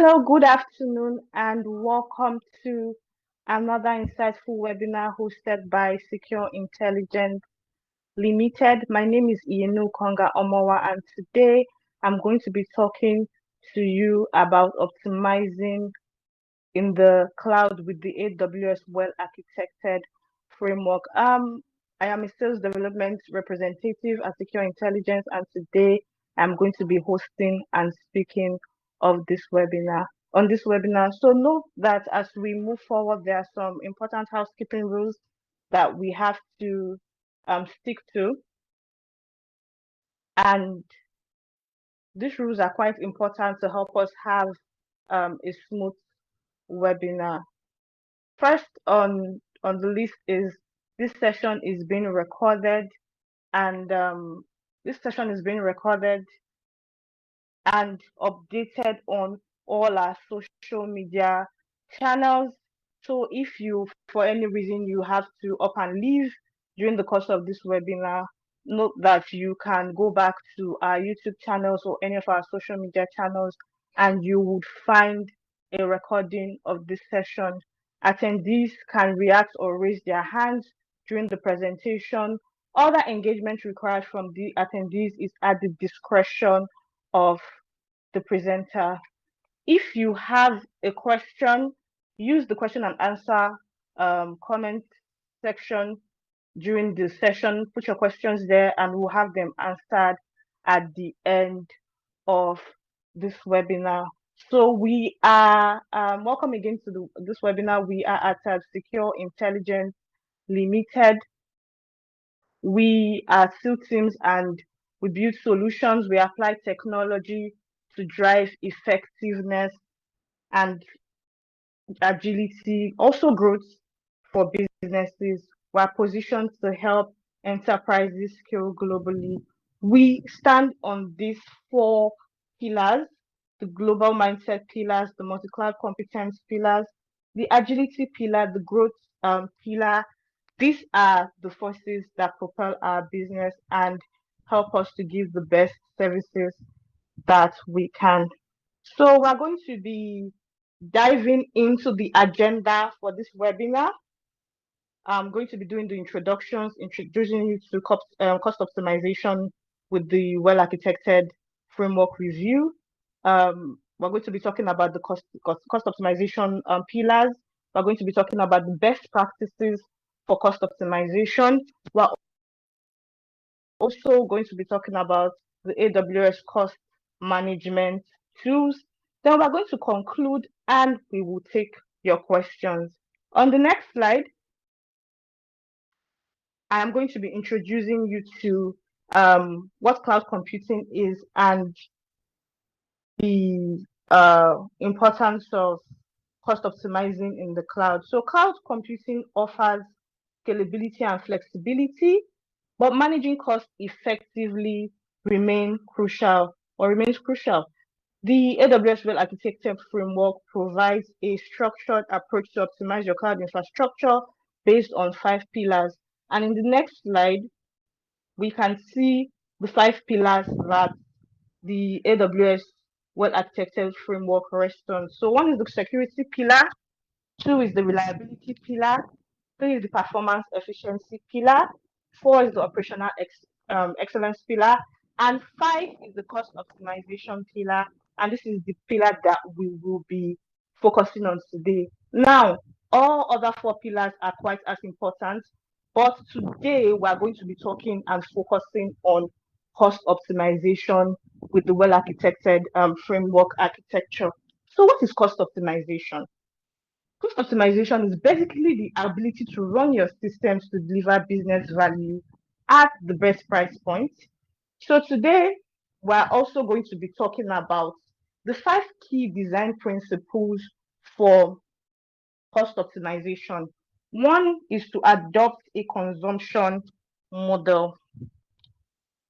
Hello, good afternoon, and welcome to another insightful webinar hosted by Secure Intelligence Limited. My name is Iyenu Konga Omowa, and today I'm going to be talking to you about optimizing in the cloud with the AWS Well-Architected Framework. I am a sales development representative at Secure Intelligence, and today I'm going to be hosting and speaking of this webinar on this webinar. So note that as we move forward, there are some important housekeeping rules that we have to stick to, and these rules are quite important to help us have a smooth webinar. First on the list is this session is being recorded, and this session is being recorded and updated on all our social media channels. So if you, for any reason, you have to up and leave during the course of this webinar, note that you can go back to our YouTube channels or any of our social media channels, and you would find a recording of this session. Attendees can react or raise their hands during the presentation. Other engagement required from the attendees is at the discretion of the presenter. If you have a question, use the question and answer comment section during the session. Put your questions there and we'll have them answered at the end of this webinar. So we are, welcome again to this webinar. We are at Secure Intelligence Limited. We are SEAL teams and we build solutions. We apply technology to drive effectiveness and agility, also growth for businesses. We're positioned to help enterprises scale globally. We stand on these four pillars: the global mindset pillars, the multi-cloud competence pillars, the agility pillar, the growth pillar. These are the forces that propel our business and help us to give the best services that we can. So we're going to be diving into the agenda for this webinar. I'm going to be doing the introductions, introducing you to cost optimization with the well-architected framework review. We're going to be talking about the cost optimization pillars. We're going to be talking about the best practices for cost optimization. We're also going to be talking about the AWS cost management tools. Then we're going to conclude and we will take your questions. On the next slide, I am going to be introducing you to what cloud computing is and the importance of cost optimizing in the cloud. So cloud computing offers scalability and flexibility, but managing costs effectively remains crucial. The AWS Well-Architected Framework provides a structured approach to optimize your cloud infrastructure based on 5 pillars. And in the next slide, we can see the 5 pillars that the AWS Well-Architected Framework rests on. So one is the security pillar, 2 is the reliability pillar, 3 is the performance efficiency pillar, 4 is the operational excellence pillar, and 5 is the cost optimization pillar. And this is the pillar that we will be focusing on today. Now, all other 4 pillars are quite as important, but today we are going to be talking and focusing on cost optimization with the well-architected framework architecture. So what is cost optimization? Cost optimization is basically the ability to run your systems to deliver business value at the best price point. So today, we're also going to be talking about the 5 key design principles for cost optimization. One is to adopt a consumption model.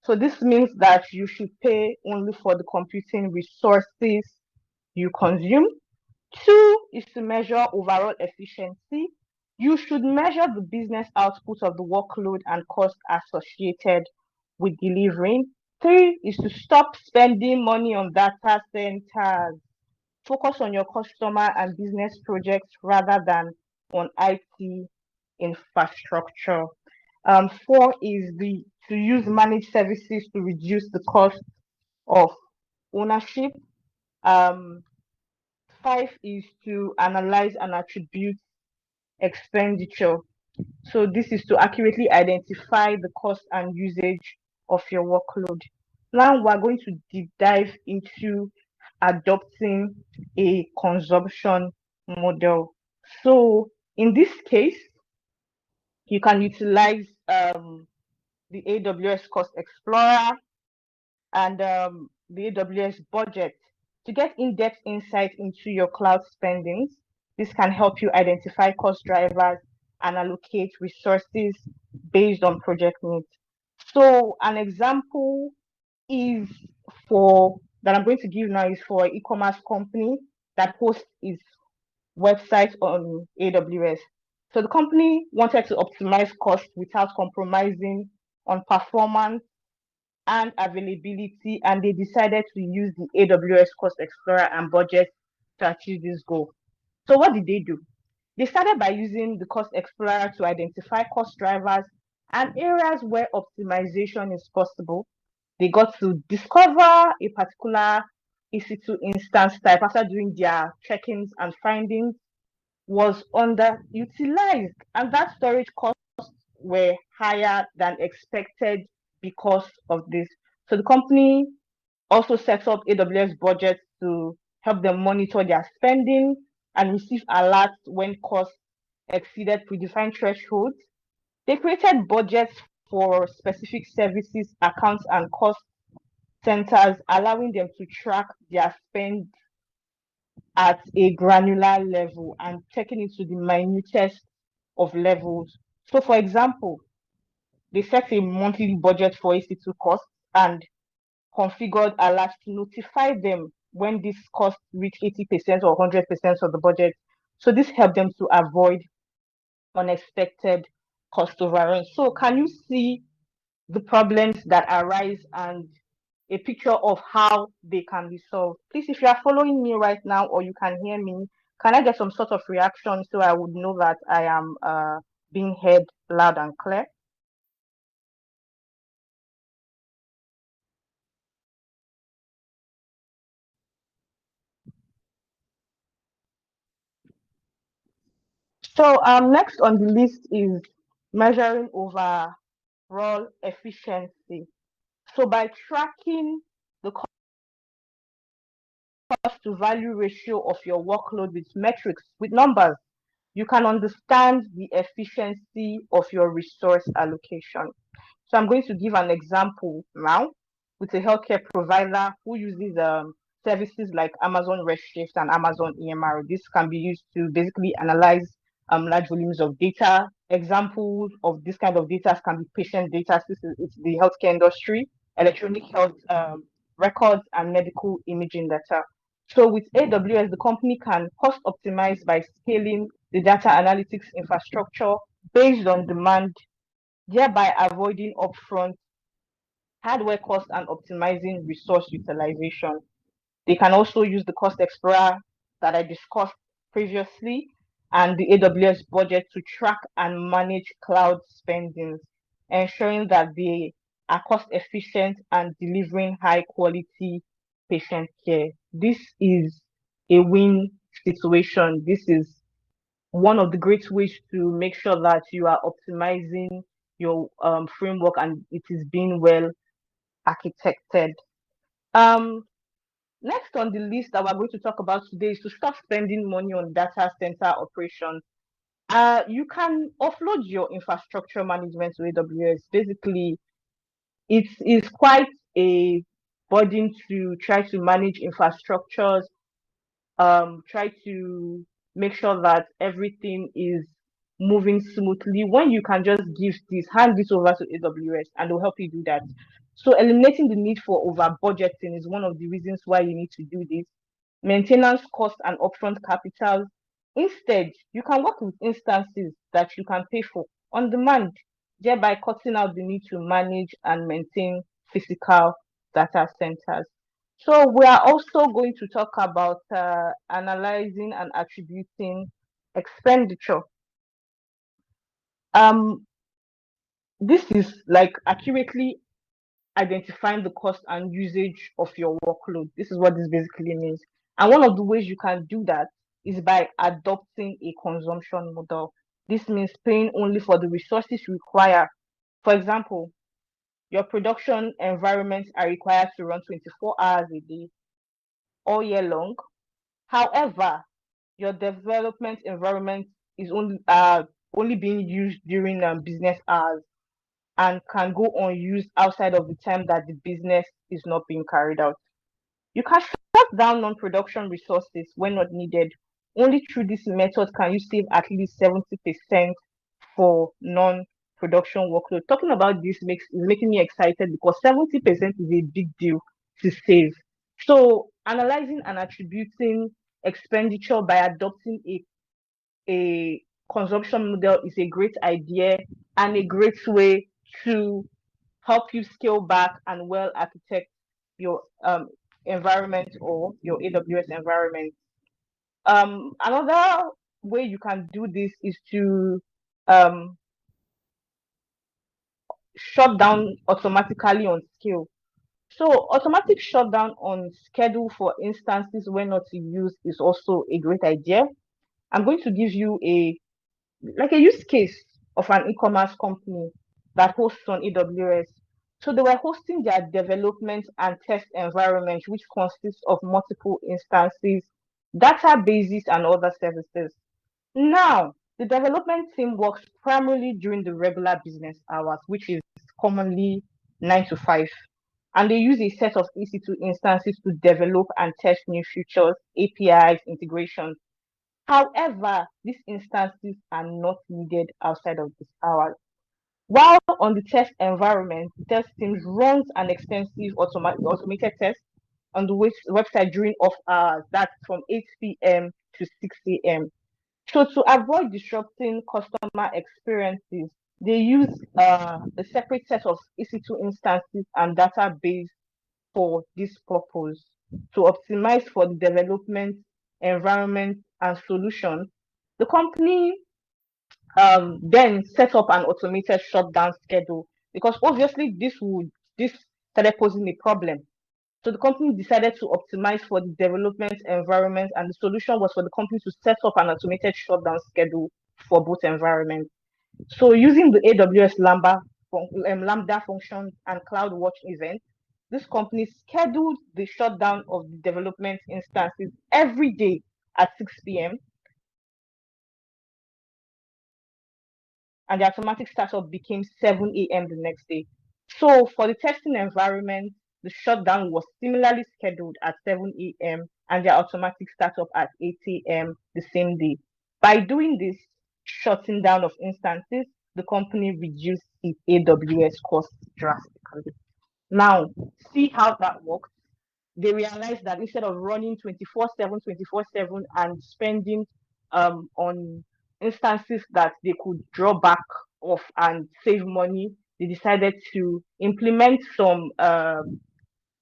So this means that you should pay only for the computing resources you consume. 2 is to measure overall efficiency. You should measure the business output of the workload and cost associated with delivering. 3 is to stop spending money on data centers. Focus on your customer and business projects rather than on IT infrastructure. Four is to use managed services to reduce the cost of ownership. Um, Five is to analyze and attribute expenditure. So this is to accurately identify the cost and usage of your workload. Now we're going to deep dive into adopting a consumption model. So in this case, you can utilize the AWS Cost Explorer and the AWS budget to get in-depth insight into your cloud spendings. This can help you identify cost drivers and allocate resources based on project needs. So an example is for that I'm going to give now is for an e-commerce company that hosts its website on AWS. So the company wanted to optimize costs without compromising on performance and availability, and they decided to use the AWS Cost Explorer and budget to achieve this goal. So what did they do? They started by using the Cost Explorer to identify cost drivers and areas where optimization is possible. They got to discover a particular EC2 instance type after doing their check-ins and findings was underutilized, and that storage costs were higher than expected because of this. So the company also set up AWS budgets to help them monitor their spending and receive alerts when costs exceeded predefined thresholds. They created budgets for specific services, accounts, and cost centers, allowing them to track their spend at a granular level and taking it to the minutest of levels. So, for example, they set a monthly budget for EC2 costs and configured alerts to notify them when these costs reach 80% or 100% of the budget. So, this helped them to avoid unexpected cost overruns. So, can you see the problems that arise and a picture of how they can be solved? Please, if you are following me right now or you can hear me, can I get some sort of reaction so I would know that I am being heard loud and clear? So next on the list is measuring overall efficiency. So by tracking the cost to value ratio of your workload with metrics, with numbers, you can understand the efficiency of your resource allocation. So I'm going to give an example now with a healthcare provider who uses services like Amazon Redshift and Amazon EMR. This can be used to basically analyze large volumes of data. Examples of this kind of data can be patient data. It's the healthcare industry, electronic health records, and medical imaging data. So with AWS, the company can cost optimize by scaling the data analytics infrastructure based on demand, thereby avoiding upfront hardware costs and optimizing resource utilization. They can also use the Cost Explorer that I discussed previously and the AWS budget to track and manage cloud spendings, ensuring that they are cost efficient and delivering high quality patient care. This is a win situation. This is one of the great ways to make sure that you are optimizing your framework and it is being well architected. Um, Next on the list that we're going to talk about today is to stop spending money on data center operations. You can offload your infrastructure management to AWS. Basically, it is quite a burden to try to manage infrastructures, try to make sure that everything is moving smoothly when you can just hand this over to AWS and they'll help you do that. So eliminating the need for over budgeting is one of the reasons why you need to do this. Maintenance costs and upfront capital. Instead, you can work with instances that you can pay for on demand, thereby cutting out the need to manage and maintain physical data centers. So we are also going to talk about analyzing and attributing expenditure. Um, this is like accurately identifying the cost and usage of your workload. This is what this basically means. And one of the ways you can do that is by adopting a consumption model. This means paying only for the resources you require. For example, your production environments are required to run 24 hours a day all year long. However, your development environment is only being used during business hours and can go unused outside of the time that the business is not being carried out. You can shut down non-production resources when not needed. Only through this method can you save at least 70% for non-production workload. Talking about this is making me excited because 70% is a big deal to save. So analyzing and attributing expenditure by adopting a consumption model is a great idea and a great way to help you scale back and well architect your environment or your AWS environment. Another way you can do this is to um, shut down automatically on scale. So automatic shutdown on schedule for instances when not used is also a great idea. I'm going to give you a use case of an e-commerce company that hosts on AWS. So they were hosting their development and test environment, which consists of multiple instances, databases, and other services. Now, the development team works primarily during the regular business hours, which is commonly 9 to 5. And they use a set of EC2 instances to develop and test new features, APIs, integrations. However, these instances are not needed outside of these hours. While on the test environment, the test team runs an extensive automated test on the website during off hours, that's from 8 p.m. to 6 a.m. So to avoid disrupting customer experiences, they use a separate set of EC2 instances and database for this purpose to optimize for the development environment and solution. The company then set up an automated shutdown schedule because obviously this started posing a problem. So the company decided to optimize for the development environment, and the solution was for the company to set up an automated shutdown schedule for both environments. So using the AWS Lambda functions and CloudWatch events, this company scheduled the shutdown of the development instances every day at 6 p.m. and the automatic startup became 7 a.m. the next day. So for the testing environment, the shutdown was similarly scheduled at 7 a.m. and the automatic startup at 8 a.m. the same day. By doing this shutting down of instances, the company reduced its AWS costs drastically. Now, see how that works. They realized that instead of running 24/7, 24/7 and spending on instances that they could draw back off and save money, they decided to implement some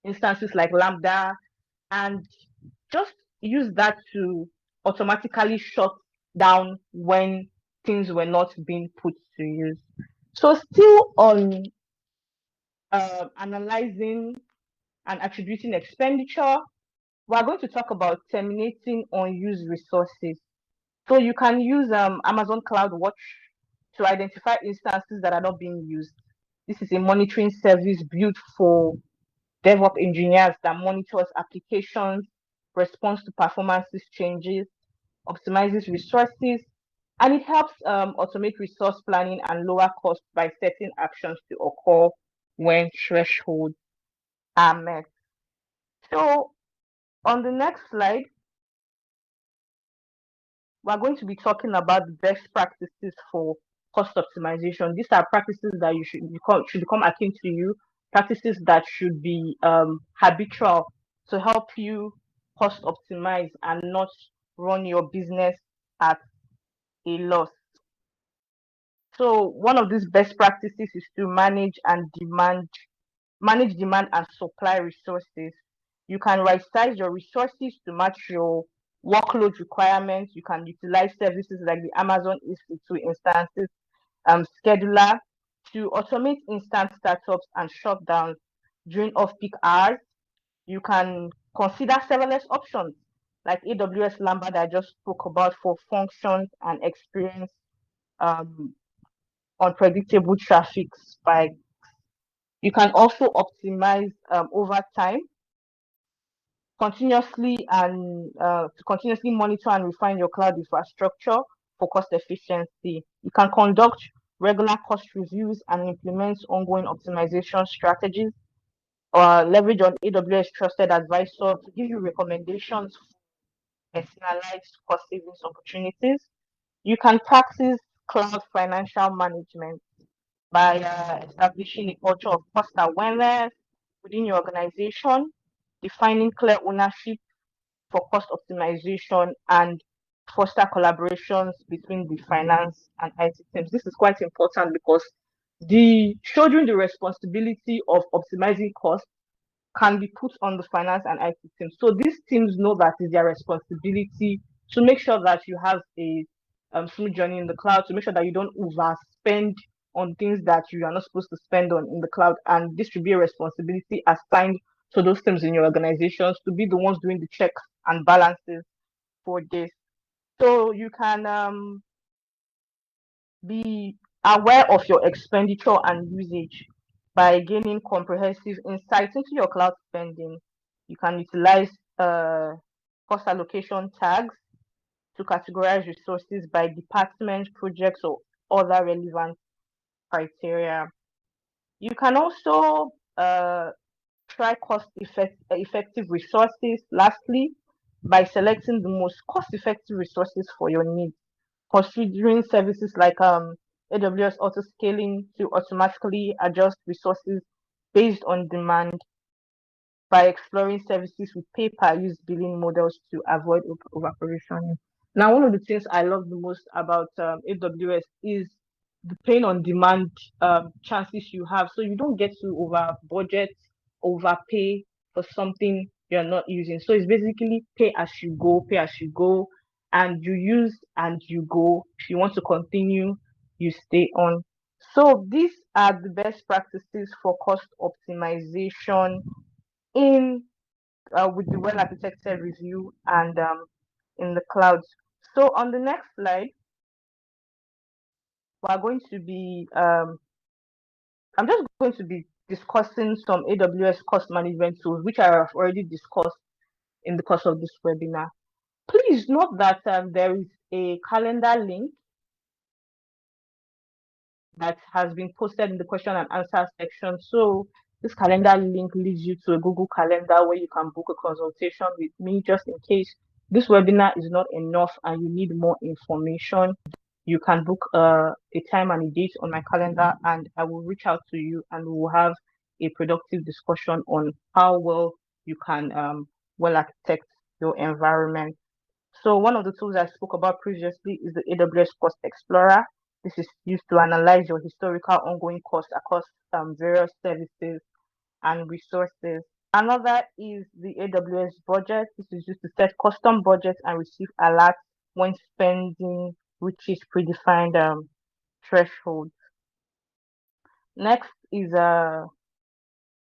instances like Lambda and just use that to automatically shut down when things were not being put to use. So, still on analyzing and attributing expenditure, we are going to talk about terminating unused resources. So you can use Amazon CloudWatch to identify instances that are not being used. This is a monitoring service built for DevOps engineers that monitors applications, responds to performances changes, optimizes resources, and it helps automate resource planning and lower costs by setting actions to occur when thresholds are met. So on the next slide, we're going to be talking about the best practices for cost optimization. These are practices that you should become akin to you, practices that should be habitual to help you cost optimize and not run your business at a loss. So one of these best practices is to manage demand and supply resources. You can right-size your resources to match your workload requirements. You can utilize services like the Amazon EC2 instances scheduler to automate instant startups and shutdowns during off-peak hours. You can consider serverless options like AWS Lambda that I just spoke about for functions and experience um, unpredictable traffic spikes. You can also optimize over time to continuously monitor and refine your cloud infrastructure for cost efficiency. You can conduct regular cost reviews and implement ongoing optimization strategies or leverage on AWS Trusted Advisor to give you recommendations for personalized cost savings opportunities. You can practice cloud financial management by establishing a culture of cost awareness within your organization, defining clear ownership for cost optimization, and foster collaborations between the finance and IT teams. This is quite important because the shouldering the responsibility of optimizing costs can be put on the finance and IT teams. So these teams know that it's their responsibility to make sure that you have a smooth journey in the cloud, to make sure that you don't overspend on things that you are not supposed to spend on in the cloud. And this should be a responsibility assigned to those teams in your organizations to be the ones doing the checks and balances for this. So you can be aware of your expenditure and usage by gaining comprehensive insights into your cloud spending. You can utilize cost allocation tags to categorize resources by department, projects, or other relevant criteria. You can also try effective resources, lastly, by selecting the most cost effective resources for your needs, considering services like AWS auto scaling to automatically adjust resources based on demand, by exploring services with pay-per-use billing models to avoid overprovisioning. Now, one of the things I love the most about AWS is the paying on demand chances you have. So you don't get to over budget, overpay for something you're not using. So it's basically pay as you go, and you use and you go. If you want to continue, you stay on. So these are the best practices for cost optimization in with the well-architected review and in the clouds. So on the next slide, we're going to be I'm just going to be discussing some AWS cost management tools, which I have already discussed in the course of this webinar. Please note that there is a calendar link that has been posted in the question and answer section. So this calendar link leads you to a Google Calendar where you can book a consultation with me just in case this webinar is not enough and you need more information. You can book a time and a date on my calendar, and I will reach out to you and we will have a productive discussion on how well you can well architect your environment. So one of the tools I spoke about previously is the AWS Cost Explorer. This is used to analyze your historical ongoing costs across various services and resources. Another is the AWS budget. This is used to set custom budgets and receive alerts when spending reaches predefined thresholds. Next is the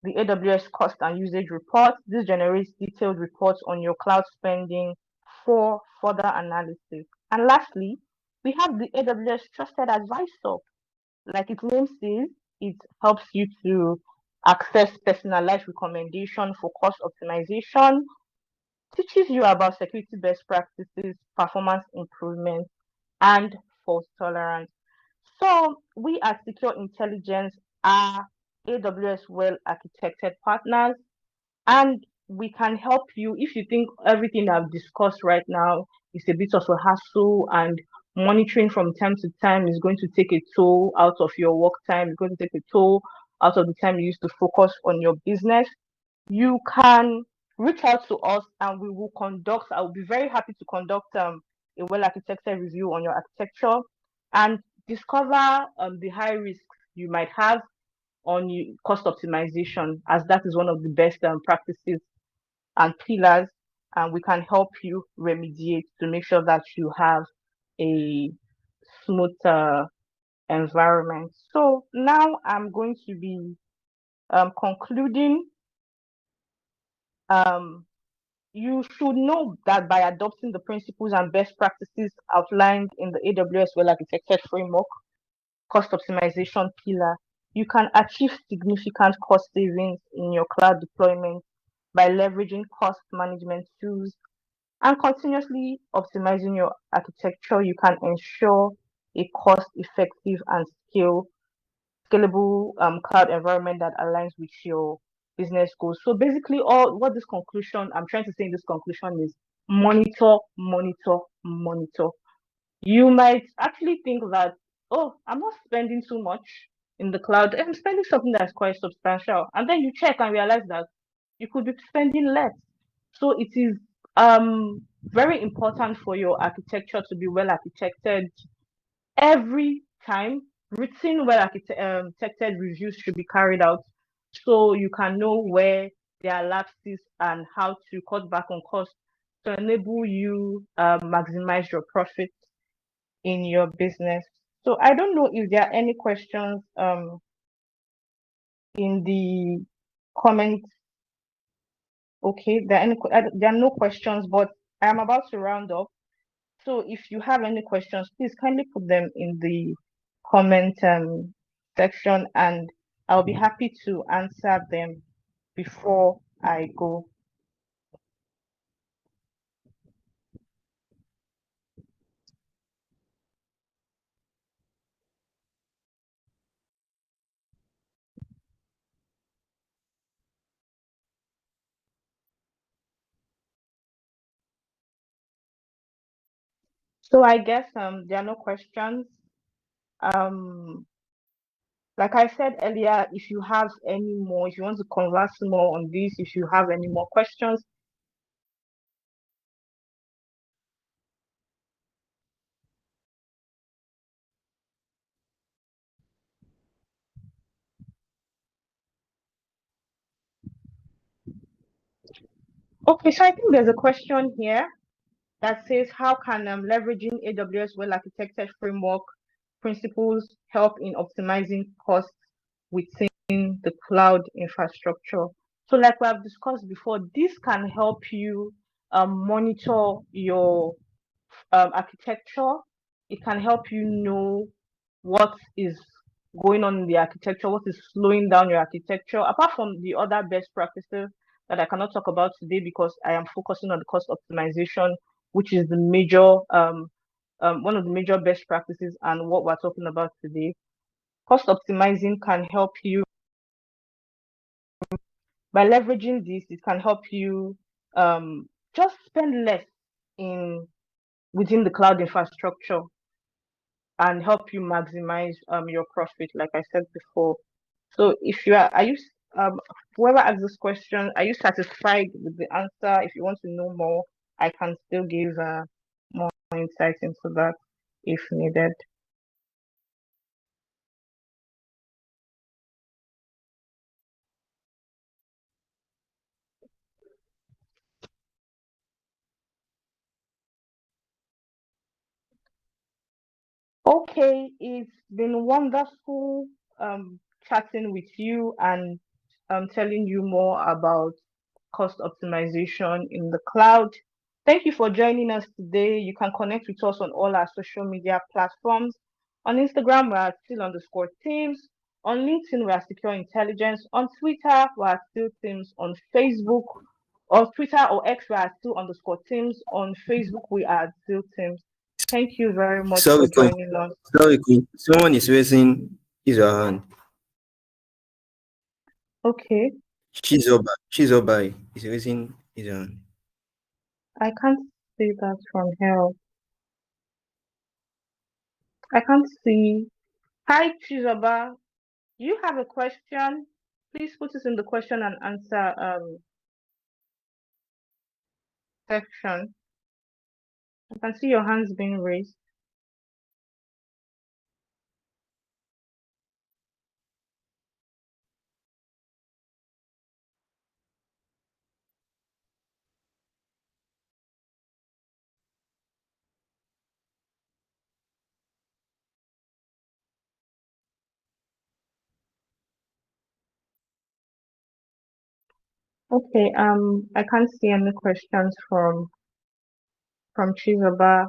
AWS cost and usage report. This generates detailed reports on your cloud spending for further analysis. And lastly, we have the AWS Trusted Advisor. Like its name says, it helps you to access personalized recommendation for cost optimization, teaches you about security best practices, performance improvements, and fault tolerance. So we at Secure Intelligence are AWS well-architected partners, and we can help you if you think everything I've discussed right now is a bit of a hassle and monitoring from time to time is going to take a toll out of your work time, it's going to take a toll out of the time you used to focus on your business. You can reach out to us and we will conduct, I will be very happy to conduct a well-architected review on your architecture and discover the high risks you might have on cost optimization, as that is one of the best practices and pillars, and we can help you remediate to make sure that you have a smooth environment. So now I'm going to be concluding. Um, you should know that by adopting the principles and best practices outlined in the AWS Well-Architected Framework, cost optimization pillar, you can achieve significant cost savings in your cloud deployment by leveraging cost management tools and continuously optimizing your architecture. You can ensure a cost effective and scalable cloud environment that aligns with your business goals. So basically, all what this conclusion I'm trying to say in this conclusion is monitor, monitor, monitor. You might actually think that, oh, I'm not spending too much in the cloud. I'm spending something that's quite substantial. And then you check and realize that you could be spending less. So it is very important for your architecture to be well architected every time. Written well architected reviews should be carried out so you can know where there are lapses and how to cut back on costs to enable you maximize your profit in your business. So I don't know if there are any questions in the comments. Okay, there are no questions, but I am about to round up. So if you have any questions, please kindly put them in the comment section, and I'll be happy to answer them before I go. So I guess there are no questions. Um like I said earlier, if you have any more, if you want to converse more on this, if you have any more questions. Okay, so I think there's a question here that says, how can leveraging AWS well-architected framework principles help in optimizing costs within the cloud infrastructure? So like we have discussed before, this can help you monitor your architecture. It can help you know what is going on in the architecture, what is slowing down your architecture, apart from the other best practices that I cannot talk about today because I am focusing on the cost optimization, which is the major one of the major best practices and what we're talking about today. Cost optimizing can help you by leveraging this. It can help you just spend less in within the cloud infrastructure and help you maximize your profit, like I said before. So if are you whoever asked this question, are you satisfied with the answer? If you want to know more, I can still give more insight into that if needed. Okay, it's been wonderful chatting with you and telling you more about cost optimization in the cloud. Thank you for joining us today. You can connect with us on all our social media platforms. On Instagram, we are still underscore teams. On LinkedIn, we are secure intelligence. On Twitter, we are still teams. On Facebook, or Twitter or X, we are still underscore teams. On Facebook, we are still teams. Thank you very much for Sorry, joining us. sorry, someone is raising his or her hand. Okay, Chizoba is raising his hand. I can't see that from here. I can't see. Hi, Chizoba. You have a question? Please put it in the question and answer section. I can see your hands being raised. Okay, I can't see any questions from Chizoba.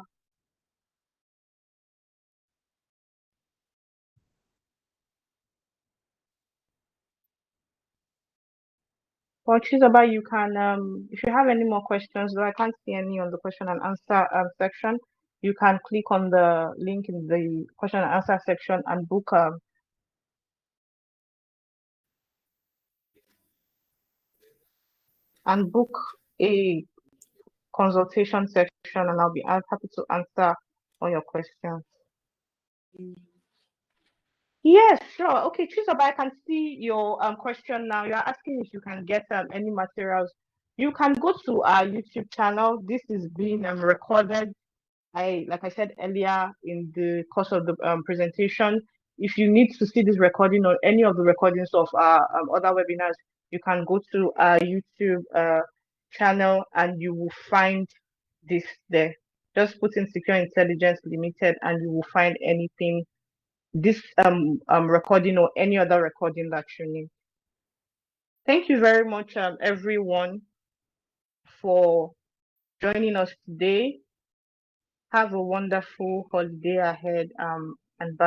Well, Chizoba, you can if you have any more questions, though I can't see any on the question and answer section, you can click on the link in the question and answer section and book a consultation section, and I'll be happy to answer all your questions. Yes, sure. Okay, Chizoba, I can see your question now. You're asking if you can get any materials. You can go to our YouTube channel. This is being recorded. Like I said earlier in the course of the presentation, if you need to see this recording or any of the recordings of our other webinars, you can go to our YouTube channel and you will find this there. Just put in Secure Intelligence Limited and you will find anything, this recording or any other recording that you need. Thank you very much, everyone, for joining us today. Have a wonderful holiday ahead, and bye.